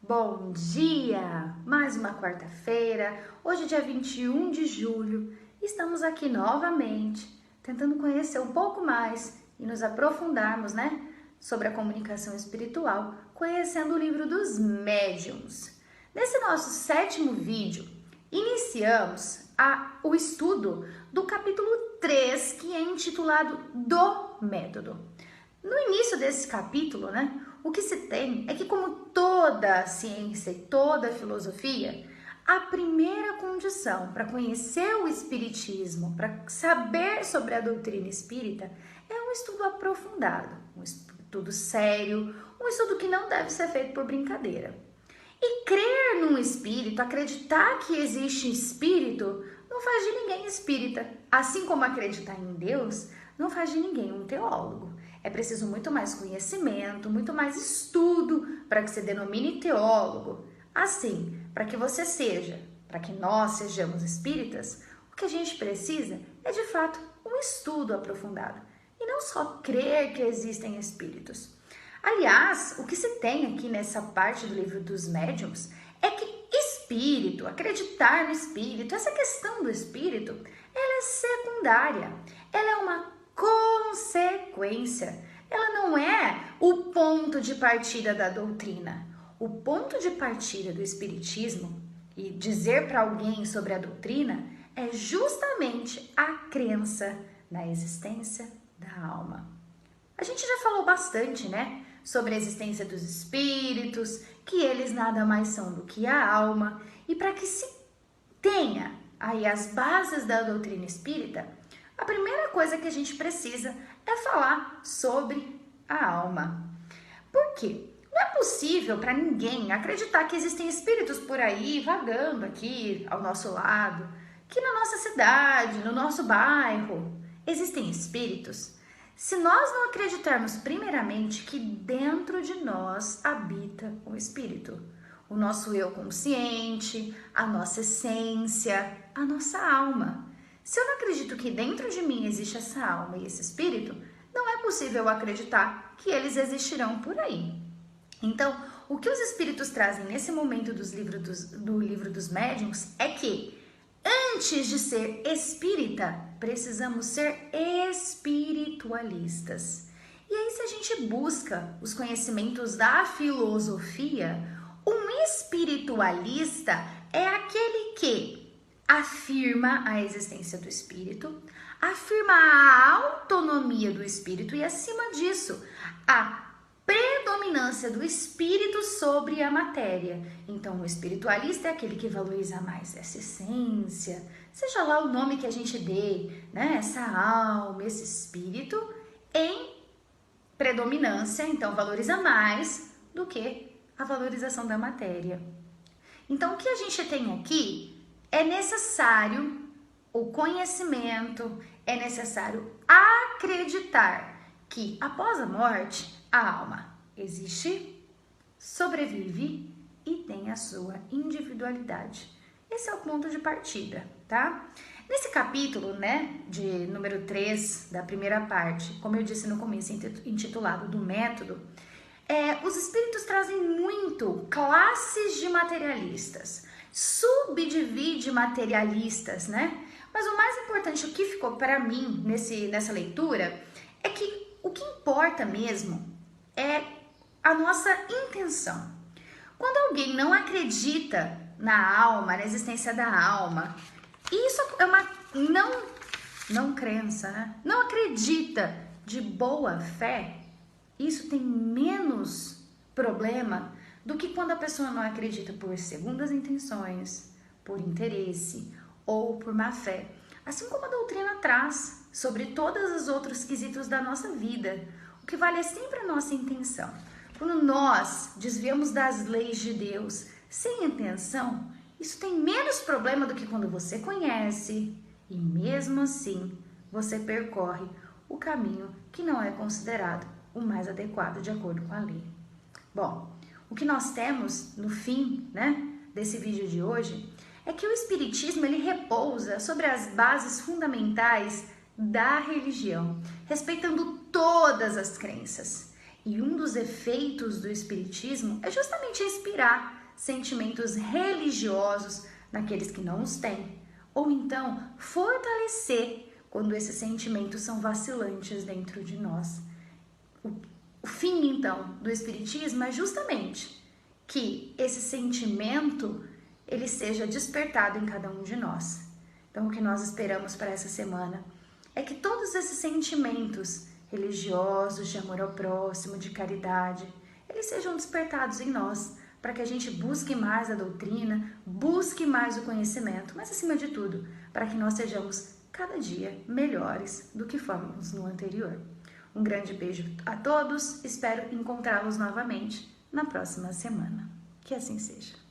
Bom dia! Mais uma quarta-feira, hoje dia 21 de julho, estamos aqui novamente, tentando conhecer um pouco mais e nos aprofundarmos, sobre a comunicação espiritual, conhecendo o livro dos médiuns. Nesse nosso 7º vídeo, iniciamos o estudo do capítulo 3, que é intitulado Do Método. No início desse capítulo, o que se tem é que, como toda a ciência e toda a filosofia, a primeira condição para conhecer o espiritismo, para saber sobre a doutrina espírita, é um estudo aprofundado, um estudo sério, um estudo que não deve ser feito por brincadeira. E crer num espírito, acreditar que existe espírito, não faz de ninguém espírita, assim como acreditar em Deus não faz de ninguém um teólogo. É preciso muito mais conhecimento, muito mais estudo para que se denomine teólogo. Assim, para que nós sejamos espíritas, o que a gente precisa é, de fato, um estudo aprofundado. E não só crer que existem espíritos. Aliás, o que se tem aqui nessa parte do livro dos médiuns é que espírito, acreditar no espírito, essa questão do espírito, ela é secundária. Ela é uma consequência. Ela não é o ponto de partida da doutrina. O ponto de partida do espiritismo e dizer para alguém sobre a doutrina é justamente a crença na existência da alma. A gente já falou bastante, sobre a existência dos espíritos, que eles nada mais são do que a alma, e para que se tenha aí as bases da doutrina espírita, a primeira coisa que a gente precisa é falar sobre a alma. Por quê? Não é possível para ninguém acreditar que existem espíritos por aí, vagando aqui ao nosso lado, que na nossa cidade, no nosso bairro, existem espíritos, se nós não acreditarmos primeiramente que dentro de nós habita o espírito, o nosso eu consciente, a nossa essência, a nossa alma. Se eu não acredito que dentro de mim existe essa alma e esse espírito, não é possível acreditar que eles existirão por aí. Então, o que os espíritos trazem nesse momento do livro dos médiuns é que, antes de ser espírita, precisamos ser espiritualistas. E aí, se a gente busca os conhecimentos da filosofia, um espiritualista é aquele que afirma a existência do espírito, afirma a autonomia do espírito e, acima disso, a predominância do espírito sobre a matéria. Então, o espiritualista é aquele que valoriza mais essa essência, seja lá o nome que a gente dê, essa alma, esse espírito, em predominância, então valoriza mais do que a valorização da matéria. Então, o que a gente tem aqui é necessário o conhecimento, é necessário acreditar que após a morte, a alma existe, sobrevive e tem a sua individualidade. Esse é o ponto de partida, tá? Nesse capítulo, de número 3, da primeira parte, como eu disse no começo, intitulado Do Método, os espíritos trazem muito classes de materialistas, subdivide materialistas, Mas o mais importante, o que ficou para mim nessa leitura, é que o que importa mesmo é a nossa intenção. Quando alguém não acredita na alma, na existência da alma, isso é uma não crença, não acredita de boa fé, isso tem menos problema do que quando a pessoa não acredita por segundas intenções, por interesse ou por má fé. Assim como a doutrina traz sobre todos os outros quesitos da nossa vida, o que vale é sempre a nossa intenção. Quando nós desviamos das leis de Deus sem intenção, isso tem menos problema do que quando você conhece e mesmo assim você percorre o caminho que não é considerado o mais adequado de acordo com a lei. Bom, o que nós temos no fim, desse vídeo de hoje é que o espiritismo ele repousa sobre as bases fundamentais da religião, respeitando todas as crenças. E um dos efeitos do Espiritismo é justamente inspirar sentimentos religiosos naqueles que não os têm, ou então fortalecer quando esses sentimentos são vacilantes dentro de nós. O fim, então, do Espiritismo é justamente que esse sentimento ele seja despertado em cada um de nós. Então, o que nós esperamos para essa semana é que todos esses sentimentos religiosos, de amor ao próximo, de caridade, eles sejam despertados em nós, para que a gente busque mais a doutrina, busque mais o conhecimento, mas acima de tudo, para que nós sejamos cada dia melhores do que fomos no anterior. Um grande beijo a todos, espero encontrá-los novamente na próxima semana. Que assim seja.